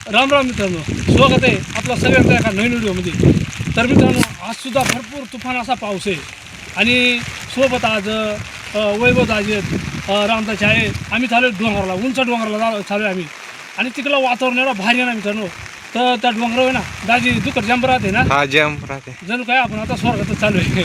राम राम मित्रांनो, स्वागत आहे आपला सगळ्यांचा एका नवीन व्हिडिओमध्ये. तर मित्रांनो, आजसुद्धा भरपूर तुफान असा पाऊस आहे आणि सोबत आज वैभव दाजी आहेत, रामदास आहे. आम्ही चालू आहे डोंगराला, उंच डोंगराला चालू आहे आम्ही. आणि तिकडलं वातावरण एवढं भारी आहे ना मित्रांनो. तर त्या डोंगरावर आहे ना दाजी दुकट जंप राहते ना, हा जंप राहते जणू काय आपण आता स्वर्गातच चालू आहे.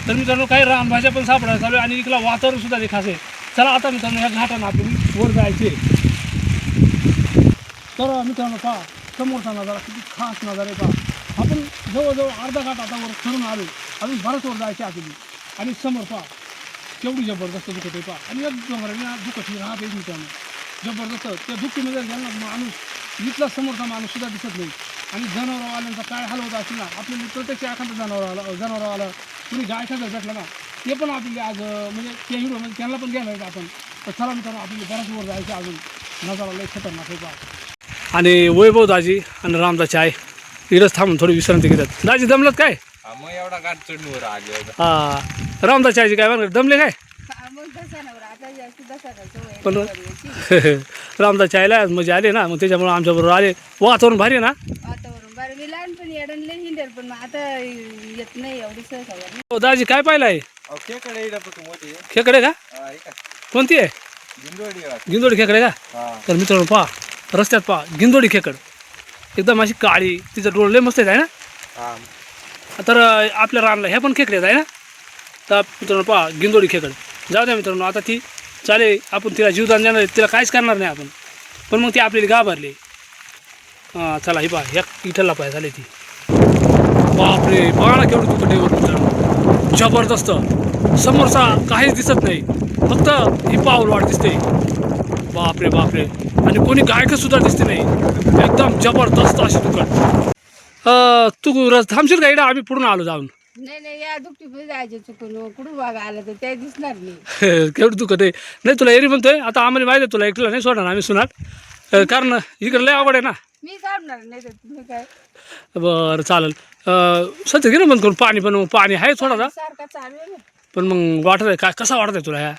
तर मित्रांनो, काही रानभाज्या पण सापडायला चालू आहे आणि इकडलं वातावरण सुद्धा खास आहे. चला आता मित्रांनो, या घाटानं आपल्याला वर जायचे. तर मित्रांनो पहा, समोरचा नजारा किती खास नजारा आहे पहा. आपण जवळजवळ अर्धा घाट आता वर चढून आलो, अजून बरंच वर जायचे आपली. आणि समोर पहा केवढी जबरदस्त दुखत आहे पहा. आणि एक डोंगराने दुखत राहते मित्रांनो, जबरदस्त. त्या दुःखीमध्ये गेला माणूस, इथला समोरचा माणूस सुद्धा दिसत नाही. आणि जनावरवाल्यांचा काय हाल होत असेल ना, आपल्याला प्रत्यक्ष एखादा जनावरवाला कुणी गाय खायला भेटला ना, ते पण आपल्याला आज म्हणजे त्या व्हिडिओमध्ये त्यांना पण घ्यायला येतं आपण. तर चला मित्रांनो, आपल्याला बऱ्याच वर जायचं अजून. नजारा लई खतरनाक आहे पहा. आणि वैभव दाजी आणि रामदास आहे इकडंच थांबून थोडी विश्रांती घेतात. दाजी दमलत काय? मग एवढा गाठ चढणीवर आले. हां, रामदास चायची काय म्हणतात, दमले काय? पण रामदास चायला म्हणजे आले ना, मग त्याच्यामुळे आमच्याबरोबर आले. वातावरण भारी आहे ना. वातावरण बरं. मी लहानपणी एडनले हिंडर, पण मग आता येत नाही एवढी सहसा. हो दाजी, काय पाहिलं आहे? खेकडे का? कोणती आहे? गिंदोडी खेकडे का? तर मित्रांनो पहा, रस्त्यात पहा गिंदोडी खेकड, एकदम अशी काळी, तिचं डोळ लय मस्त आहे ना. तर आपल्या रानला ह्या पण खेकड्यात आहे ना. तर मित्रांनो पहा गिंदोडी खेकड. जाऊ द्या मित्रांनो, आता ती चालेल, आपण तिला जीवदान देणार, तिला काहीच करणार नाही आपण. पण मग ती आपल्याला घाबरली. हां चला, ही पहा ह्या इथला पाय झाली ती. बापरे, बघा केवढी दुखट आहे मित्रांनो, जबरदस्त. समोरचा काहीच दिसत नाही, फक्त ही पाऊल वाट दिसते. बापरे बापरे. आणि कोणी गायक सुद्धा दिसते नाही, एकदम जबरदस्त अशी दुकट. तू थांबशील का? इकडं आम्ही पुढून आलो जाऊन. नाही, या दुपटी जायचे चुकून, कुठून वागा आलं तर ते दिसणार नाही. केवढं दुखत आहे. नाही तुला एरी म्हणतोय, आता आम्हाला माहिती आहे तुला एकलं नाही सोडणार आम्ही सुनार, कारण इकडं लय आवड आहे ना. मी काढणार नाही तर तुम्ही काय. बरं चालेल. सध्या गेलं बंद करून पाणी, पण पाणी आहे थोडा, सारखा चालू आहे ना. पण मग वाटत आहे काय, कसा वाटत आहे तुला ह्या?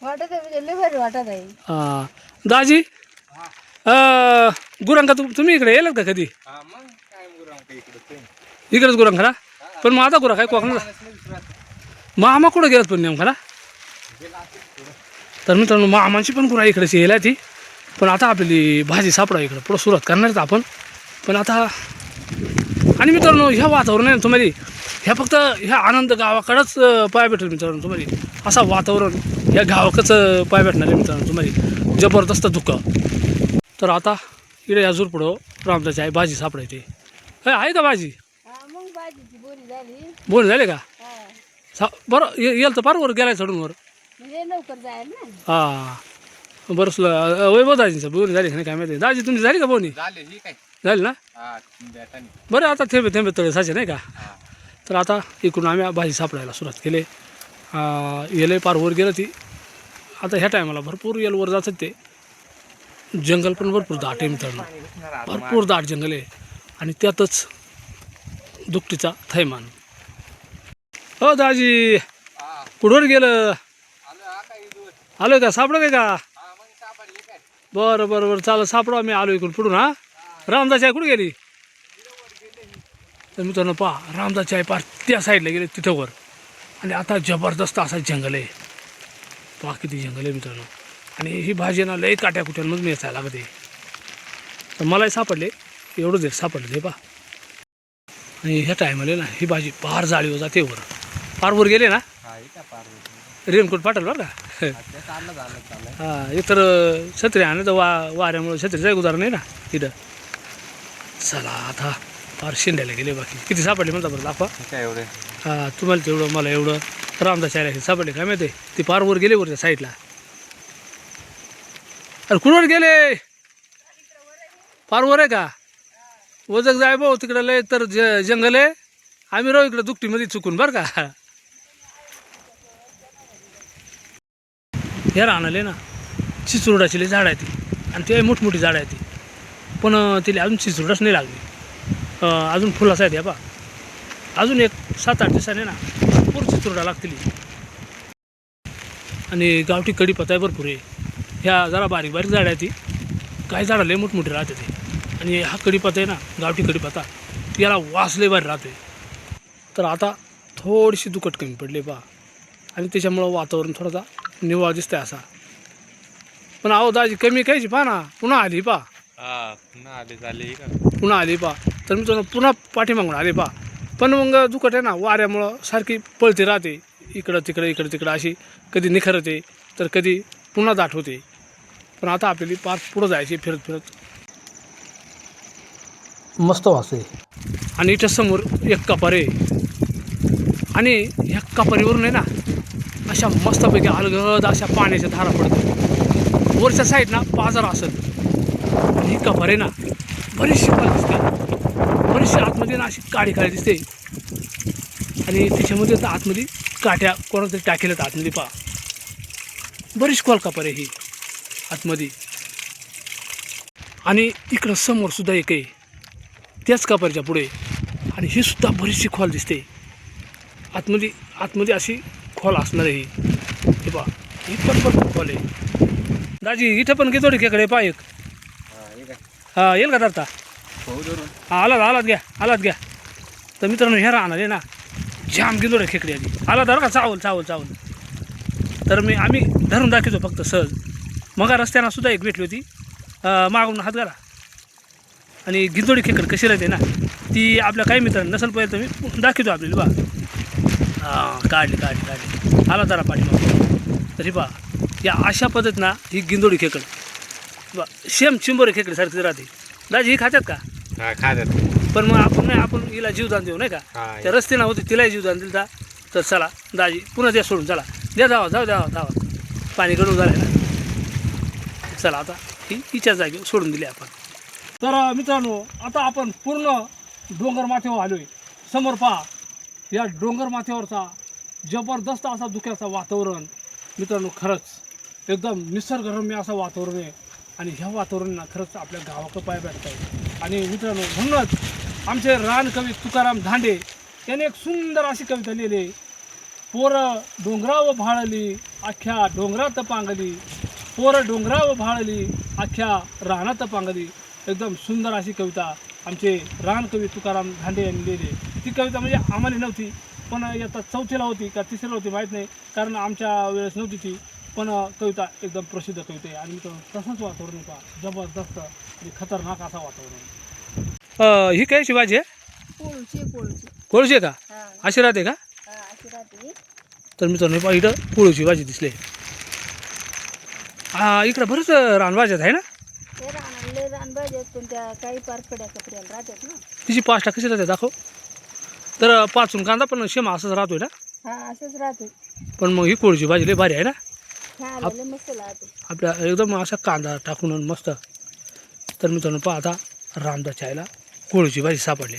वाटत आहे म्हणजे लय भारी वाटत आहे. हां दाजी, गुरांका तुम्ही इकडे येईल का कधी? इकडेच गुरांखा. पण मग आता गुरा काय कोकणाला मामा कुठं गेलात पण नेमका? तर मित्रांनो, मामांची पण गुरा इकडेच यायला ती. पण आता आपली भाजी सापडा इकडं पुढं सुरुवात करणार आपण. पण आता आणि मित्रांनो, ह्या वातावरण आहे ना तुम्हाला, ह्या फक्त ह्या आनंद गावाकडंच पाय भेटेल मित्रांनो. तुम्हाला असा वातावरण ह्या गावाकडंच पाय भेटणार आहे मित्रांनो तुम्हाला, जबरदस्त धुकं. तर आता इकडे या पुढं रामदाची आहे, भाजी सापडायची आहे का भाजी? मग भाजीची बोरी झाली. बोल झाले का? बरं येईल तर बरोबर गेलाय चढून वर. म्हणजे लवकर जाईल ना. हां बरंच वैभव दाजींचं बोनी झाली नाही काय माहिती. दाजी तुमची झाली का बोनी? झाली ना. बरं आता थेंबे थेंबे तळे साचे नाही का. तर आता इकडून आम्ही भाजी सापडायला सुरुवात केली. येले पार वर गेलं ती. आता ह्या टायमाला भरपूर येल वर जातात ते. जंगल पण भरपूर दाट आहे मित्रांनो, भरपूर दाट जंगल आहे. आणि त्यातच दुपटीचा थैमान. हो दाजी, कुठवर गेलं? आलो का? सापडं काय का? बरं बरं बरं चालेल, सापडा. आम्ही आलो इकडून पुढून. हां, रामदास आहे कुठे गेली? तर मित्रांनो पहा, रामदास आहे पार त्या साईडला गेले तिथं वर. आणि आता जबरदस्त असा जंगल आहे पहा, किती जंगल आहे मित्रांनो. आणि ही भाजी ना लई काट्या कुट्यांमधून यायला लागते. तर मलाही सापडले, एवढंच एक सापडले ते पहा. आणि ह्या टायमाला ना ही भाजी पार जाळीवर जाते वर. पार वर गेले ना, रेनकोट पाठवलं बरं का. हां, इतर छत्री आणायचं वाऱ्यामुळे छत्रीचं उदाहरण नाही ना तिथं. चला आता पार शेंड्याला गेले. बाकी किती सापडले म्हणता बरं दाखवा. हां, तुम्हाला तेवढं, मला एवढं. रामदास चायला सापडले काय माहिती, ती पार वर गेले वरच्या साईडला. अरे कुठवर गेले? फार वर आहे का? वजक जाय भाऊ, तिकडं लय तर जंगल आहे. आम्ही राहू इकडं दुकटीमध्ये चुकून बरं का. हे राहणाले ना चिचुरडाची लय झाड आहे ती, आणि ते मोठमोठी झाड आहे ती. पण तिला अजून चिचुरडाच नाही लागली. अजून फुलाचं आहेत या बा. अजून एक 7-8 दिवसाने ना भरपूर चिचुरडा लागतील. आणि गावठी कढीपत्ता आहे भरपूर आहे. ह्या जरा बारीक बारीक झाड आहे ती. काही झाडं लय मोठमोठी राहते ते. आणि हा कढीपत्ता आहे ना, गावठी कढीपत्ता, याला वास लय भारी राहतोय. तर आता थोडीशी दुखट कमी पडली पहा, आणि त्याच्यामुळं वातावरण थोडासा निवाळ दिसतंय असा. पण अहो दाजी कमी कायची पहा ना, पुन्हा आली पहा, हा पुन्हा आले झाले का पुन्हा आली पहा. तर मित्रांनो पुन्हा पाठीमागून आले पहा. पण मग दुखट आहे ना, वाऱ्यामुळं सारखी पळती राहते, इकडं तिकडं अशी, कधी निखरते तर कधी पुन्हा दाट होते. पण आता आपल्याला पार पुढं जायची फिरत फिरत. मस्त वास आहे. आणि इथं समोर एक कपार आहे, आणि ह्या कपारीवरून आहे ना अशा मस्तपैकी अलगद अशा पाण्याच्या धारा पडतात. वरच्या साईडना पाझर असेल, आणि ही कपार आहे ना बरीचशी खाली दिसते, बरीचशी आतमध्ये ना अशी काळी दिसते, आणि त्याच्यामध्ये आता आतमध्ये काट्या कोणातरी टाकेल्यात आतमध्ये पहा. बरीच खोल कपार आहे ही आतमध्ये. आणि इकडं समोर सुद्धा एक आहे त्याच कपारच्या पुढे, आणि ही सुद्धा बरीचशी खोल दिसते. आतमध्ये अशी खोल असणार आहे ही पहा. ही पण भरपूर खोल आहे. दाजी इथं पण किती खेकडे पहा एक. हा येईल का धरता? हा आलात घ्या. तर मित्रांनो ह्या राहणार आहे ना जाम गिलोडे खेकडे आली. आला धर का, चावल. तर आम्ही धरून दाखवतो फक्त सहज. मग रस्त्यानं सुद्धा एक भेटली होती, मागून हात घाला. आणि गिंदोडी खेकड कशी राहते ना ती आपल्या काही मित्रांना नसेल पाहिजे तर मी दाखवतो आपल्याला बा. हां काढली. आला जरा पाठीमागं. तरी बा या अशा पद्धतीनं ही गिंदोडी खेकड बा सेम चिंबोरी खेकडी सारखी राहते. दाजी ही खात्यात का? हा खात्यात. पण मग आपण हिला जीवदान देऊ नाही का? त्या रस्त्यानं होती तिलाही जीवदान दिलं. तर चला दाजी पुन्हा द्या सोडून, चला द्या जावा पाणी गडून झालं ना. चला आता ही हिच्या जागेवर सोडून दिली आपण. तर मित्रांनो आता आपण पूर्ण डोंगर माथ्यावर आलो आहे. समोर पहा या डोंगर माथ्यावरचा जबरदस्त असा धुक्याचा वातावरण. मित्रांनो खरंच एकदम निसर्गरम्य असं वातावरण आहे, आणि ह्या वातावरणाला खरंच आपल्या गावाकडं पाय भेटत आहे. आणि मित्रांनो म्हणूनच आमचे रानकवी तुकाराम धांडे यांनी एक सुंदर अशी कविता लिहिली आहे. पोरं डोंगरावर भाळली अख्ख्या डोंगरात पांगली, पोरं डोंगरावर भाळली अख्ख्या रानात पांगली. एकदम सुंदर अशी कविता आमचे रानकवी तुकाराम धांडे यांनी लिहिली. ती कविता म्हणजे आम्हाला नव्हती, पण आता चौथीला होती का तिसरीला होती माहीत नाही, कारण आमच्या वेळेस नव्हती ती. पण कविता एकदम प्रसिद्ध कविता आहे. आणि मित्रांनो तसंच वातावरण पहा, जबरदस्त आणि खतरनाक असा वातावरण. ही काय शिवाजी आहे? कोळशी आहे का? अशी राहते का? तर मित्रांनो पहा इथं कोळशी भाजी दिसले. इकडं बरंच रानभाज्यात आहे ना. तिची पास्टा कशी राहते दाखव. तर पाचून कांदा पण शेमा असंच राहतोय ना. पण मग ही कोळशी भाजी लय भारी आहे ना. आपल्या एकदम असा कांदा टाकून मस्त. तर मित्रांनो पहा आता रामदास चायला कोळशी भाजी सापडली.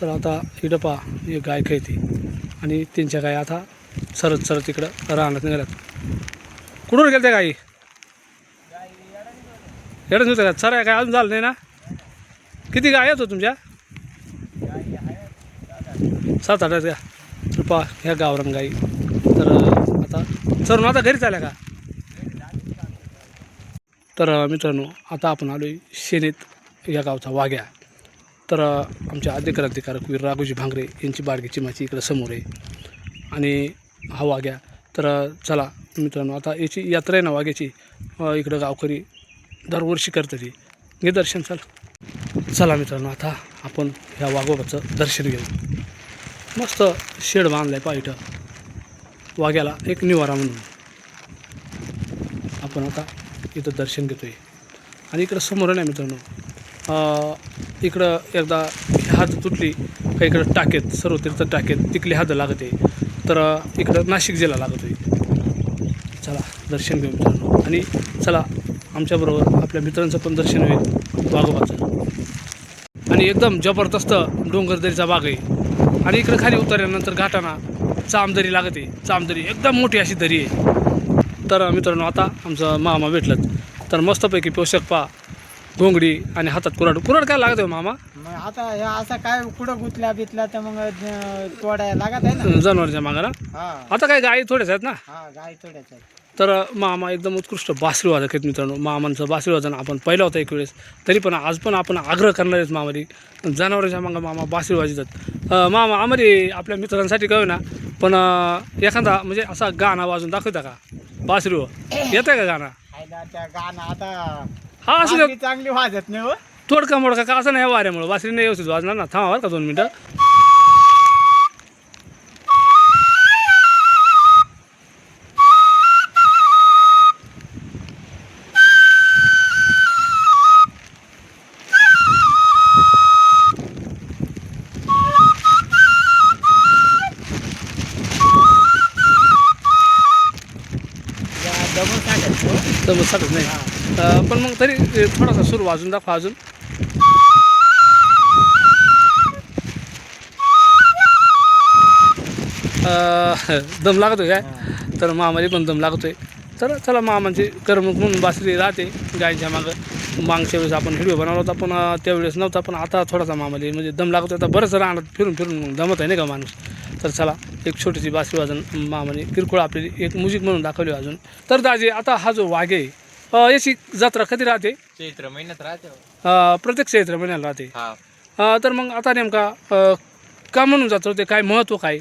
तर आता इकडं पहा ही गाय खेळते, आणि त्यांच्या गाय आता सरत इकडं रानात निघाल्यात. कुठून गेल्या त्या गाई? एवढंच नव्हतं का? सर काय अजून झालं नाही ना? किती गाय आहेत तुमच्या? 7-8 आहेत का? तर पहा ह्या गावरान गाई. तर आता चरून आता घरीच आल्या का? तर मित्रांनो आता आपण आलो आहे शेनीत या गावचा वाघ्या. तर आमच्या आद्य क्रांतिकारक वीर राघोजी भांगरे यांची बाडगीची माची इकडं समोर आहे, आणि हा वाघ्या. तर चला मित्रांनो आता याची यात्रा आहे ना वाघ्याची, इकडं गावकरी दरवर्षी करतात. घे दर्शन. चला मित्रांनो आता आपण ह्या वाघोबाचं दर्शन घेऊ. मस्त शेड बांधलं आहे पहा इथं वाघ्याला एक निवारा म्हणून. आपण आता इथं दर्शन घेतो आहे. आणि इकडं समोर नाही मित्रांनो, इकडं एकदा हद तुटली का इकडं टाकेत सर्व तीर्थ टाकेत तिकली हद लागते. तर इकडं नाशिक जिल्हा लागत होईल. चला दर्शन घेऊ मित्रांनो, आणि चला आमच्याबरोबर आपल्या मित्रांचं पण दर्शन होईल वाघोबाचं. आणि एकदम जबरदस्त डोंगरदरीचा बाग आहे. आणि इकडं खाली उतरल्यानंतर घाटाना चामदरी लागते. चामदरी एकदम मोठी अशी दरी आहे. तर मित्रांनो आता आमचं मामा भेटलं. तर मस्तपैकी पोषक पा घोंगडी आणि हातात कुराड काय लागत आहे मामा? मग आता हे असं काय कुठं गुतल्या बितल्या तर मग तोडायला लागत आहे ना जनावरच्या मागाला. हा आता काय गाई थोड्याच आहेत ना. हा गाय तोड्याच्या आहेत. तर मामा एकदम उत्कृष्ट बासरी वादक आहेत मित्रांनो. मामांचं बासरी वादन आपण पाहिलं होतं एक वेळेस, तरी पण आज पण आपण आग्रह करणार आहेत मामारी जनावरांच्या मागं मामा बासरी वाजतात. मामा आम्हाला आपल्या मित्रांसाठी कळू ना, पण एखादा म्हणजे असा गाणं वाजून दाखवता का बासरीवर? येतं का गाणं? खायला त्या गाणं आता हा असं बासरी चांगली वाजत नाही हो. तोडका मोडका का असं नाही वाऱ्यामुळं बासरी नाही व्यवस्थित वाजणार ना. थांबा बरं का 2 मिनटं. दमून टाकायचं. तर मग चालत नाही. पण मग तरी थोडासा सूर वाजून दाखवा अजून. दम लागतोय काय? तर मामाला पण दम लागतोय. तर चला मामांची करमणूक म्हणून बासरी राहते गायच्या मागं. मागच्या वेळेस आपण व्हिडिओ बनवला होता, पण त्यावेळेस नव्हता, पण आता थोडासा मामाला म्हणजे दम लागतो. आता बरंच राहणार फिरून फिरून दमत आहे नाही का माणूस. तर चला एक छोटीशी बासरी वाजन मामाने किरकोळ आपली एक म्युझिक म्हणून दाखवली अजून. तर दाजी आता हा जो वाघ आहे याची जत्रा कधी राहते? चैत्र महिन्यात राहते हो. प्रत्येक चैत्र महिन्याला राहते. हा तर मग आता नेमका का म्हणून जातो ते काय महत्त्व काय?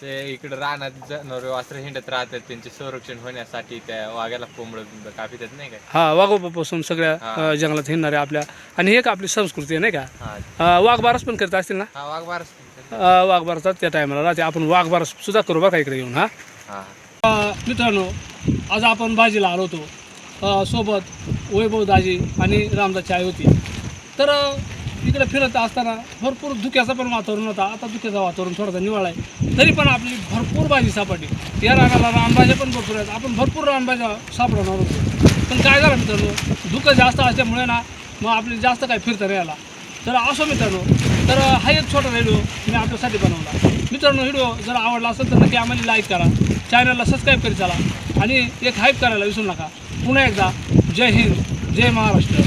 ते इकडे रानात जनावरे वासरं हिंडत राहतात, त्यांचे संरक्षण होण्यासाठी त्या वाघाला कोंबड कापितात नाही काय. हा वाघोपापासून सगळ्या जंगलात हिंडणारे आपल्या, आणि हे का आपली संस्कृती आहे नाही का. हा वाघबारस पण करत असतील ना. हा वाघबारस. वाघबारसात त्या टायमाला राहते. आपण वाघबारस सुद्धा करू बघा इकडे येऊन. हा हा मित्रांनो, आज आपण बाजीला आलो होतो. सोबत वैभव दाजी आणि रामदाची आई होती. तर इकडे फिरत असताना भरपूर धुक्याचं पण वातावरण होता. आता धुक्याचं वातावरण थोडासा निवाळा आहे, तरी पण आपली भरपूर भाजी सापडली. या रानाला रानभाज्या पण भरपूर आहेत. आपण भरपूर रानभाज्या सापडणार होतो, पण काय झालं मित्रांनो, धुकं जास्त असल्यामुळे ना मग आपली जास्त काय फिरता नाही आला. तर असो मित्रांनो, तर हा एक छोटा व्हिडिओ मी आपल्यासाठी बनवला. मित्रांनो, व्हिडिओ जर आवडला असेल तर नक्की आम्हाला लाईक करा, चॅनलला सबस्क्राईब करीत चला आणि एक हाईप करायला विसरू नका. पुन्हा एकदा जय हिंद, जय महाराष्ट्र.